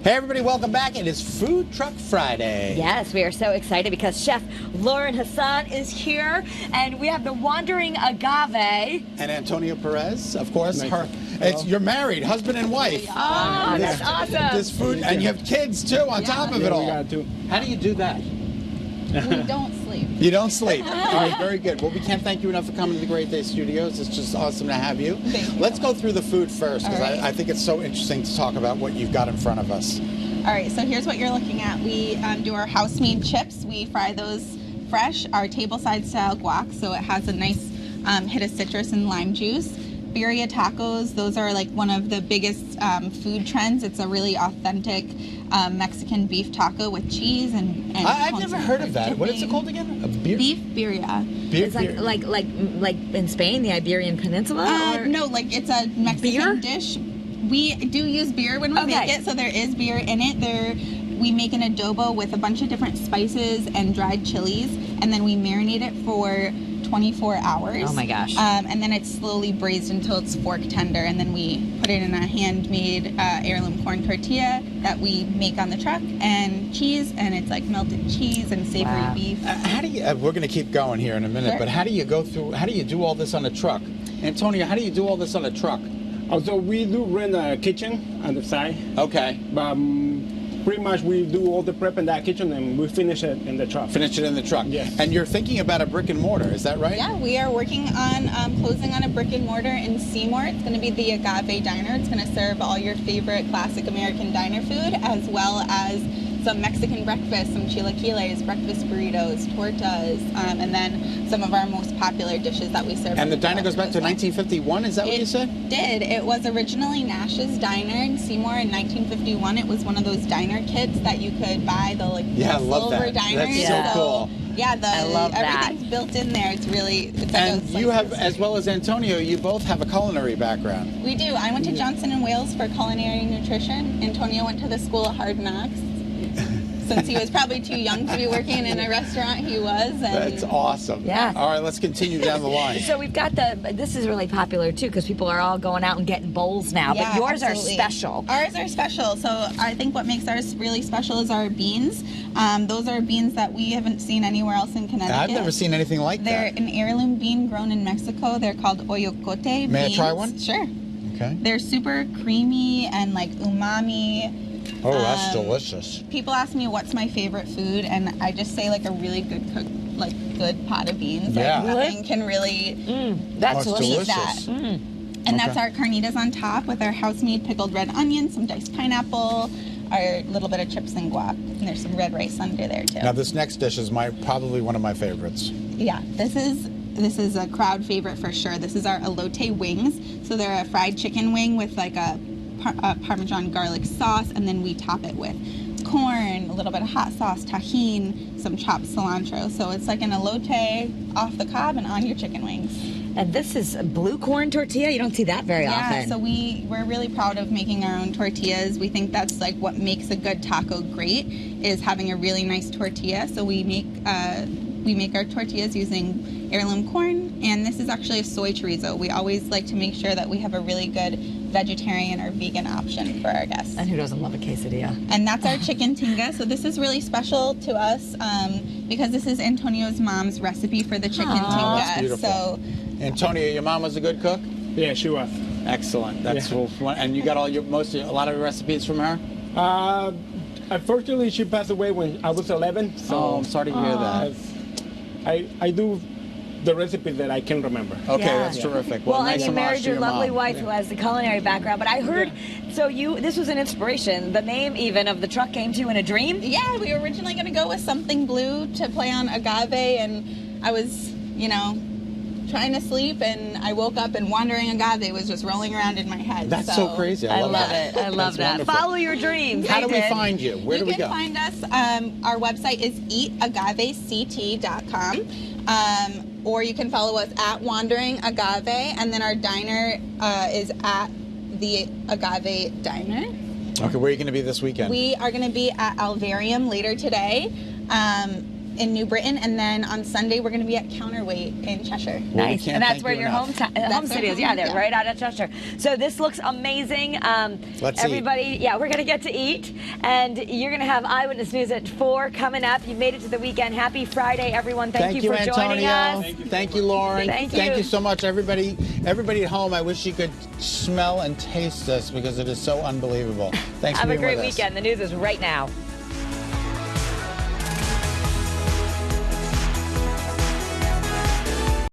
Hey everybody, welcome back. It is Food Truck Friday. Yes, we are so excited because Chef Lauren Hassan is here, and we have the Wandering Agave. And Antonio Perez, of course. You're married, husband and wife. Oh, that's awesome. This food, and you have kids too on top of it all. We got two. How do you do that? We don't sleep. You don't sleep. All right, very good. Well, we can't thank you enough for coming to the Great Day Studios. It's just awesome to have you. Thank you. Let's go through the food first, because All right. I think it's so interesting to talk about what you've got in front of us. All right, so here's what you're looking at. We do our house-made chips. We fry those fresh, our table-side style guac, so it has a nice hit of citrus and lime juice. Birria tacos, those are like one of the biggest food trends. It's a really authentic Mexican beef taco with cheese and I've never heard of that. What is it called again? A Beef birria. It's like in Spain, the Iberian Peninsula? Or? No, like it's a Mexican dish. We do use beer when we make it, so there is beer in it. We make an adobo with a bunch of different spices and dried chilies, and then we marinate it for 24 hours. Oh my gosh. And then it's slowly braised until it's fork tender, and then we put it in a handmade heirloom corn tortilla that we make on the truck, and cheese, and it's like melted cheese and savory beef. How do you? We're going to keep going here in a minute, but how do you go through? How do you do all this on a truck, Antonio? How do you do all this on a truck? Also, we do rent a kitchen on the side. Okay. But pretty much we do all the prep in that kitchen and we finish it in the truck. Finish it in the truck. Yeah. And you're thinking about a brick and mortar, is that right? Yeah, we are working on closing on a brick and mortar in Seymour. It's going to be the Agave Diner. It's going to serve all your favorite classic American diner food, as well as some Mexican breakfast, some chilaquiles, breakfast burritos, tortas, and then some of our most popular dishes that we serve. And the diner goes back to 1951, is that what you said? It did. It was originally Nash's Diner in Seymour in 1951. It was one of those diner kits that you could buy, the I love silver that. diners. That's so cool. Yeah, I love that. everything's built in there. It's really And you have, as well as Antonio, you both have a culinary background. We do. I went to Johnson & Wales for culinary nutrition. Antonio went to the School of Hard Knocks. Since he was probably too young to be working in a restaurant, he was. And That's awesome. Yeah. All right, let's continue down the line. So we've got this is really popular too, because people are all going out and getting bowls now, Yeah, but yours absolutely. are special. Ours are special. So I think what makes ours really special is our beans. Those are beans that we haven't seen anywhere else in Connecticut. I've never seen anything like They're that. an heirloom bean grown in Mexico. They're called oyocote beans. May I try one? Sure. Okay. They're super creamy and like umami. Oh, that's delicious. People ask me what's my favorite food, and I just say like a really good cooked, like good pot of beans. Yeah. Like nothing can really That's Oh, it's beat delicious. that. And that's our carnitas on top with our house-made pickled red onions, some diced pineapple, our little bit of chips and guac, and there's some red rice under there too. Now, this next dish is probably one of my favorites. Yeah, this is a crowd favorite for sure. This is our elote wings. So they're a fried chicken wing with like a Parmesan garlic sauce, and then we top it with corn, a little bit of hot sauce, tahini, some chopped cilantro. So it's like an elote off the cob and on your chicken wings. And this is a blue corn tortilla. You don't see that very often. Yeah, so we're really proud of making our own tortillas. We think that's like what makes a good taco great, is having a really nice tortilla. So we make our tortillas using heirloom corn, and this is actually a soy chorizo. We always like to make sure that we have a really good vegetarian or vegan option for our guests. And who doesn't love a quesadilla? And that's our chicken tinga. So this is really special to us because this is Antonio's mom's recipe for the chicken tinga. That's beautiful. So Antonio, your mom was a good cook? Yeah, she was. Excellent. That's and you got a lot of your recipes from her? Unfortunately, she passed away when I was 11. So I'm sorry to hear that. I do the recipe that I can remember. Okay, Yeah. that's terrific. Well, nice and you homage married to your lovely mom. wife who has the culinary background, but I heard, so this was an inspiration. The name even of the truck came to you in a dream? yeah, we were originally going to go with something blue to play on agave, and I was, trying to sleep, and I woke up and Wandering Agave was just rolling around in my head. That's so crazy. I love that. it. I love That's that. wonderful. Follow your dreams. How do we David. find you? Where do we go? You can find us. Our website is eatagavect.com, or you can follow us at Wandering Agave, and then our diner is at the Agave Diner. Okay, where are you going to be this weekend? We are going to be at Alvarium later today. in New Britain, and then on Sunday we're going to be at Counterweight in Cheshire. Nice. can't And that's thank where you your enough. home city is. Yeah, they're yeah. right out of Chester. So this looks amazing. Let's everybody, yeah, we're going to get to eat. And you're going to have Eyewitness News at 4 coming up. You made it to the weekend. Happy Friday, everyone. Thank you for joining us. Thank you, Lauren. Thank Thank you. you so much, everybody. Everybody at home, I wish you could smell and taste this because it is so unbelievable. Thanks Have for a being great with us. weekend. The news is right now.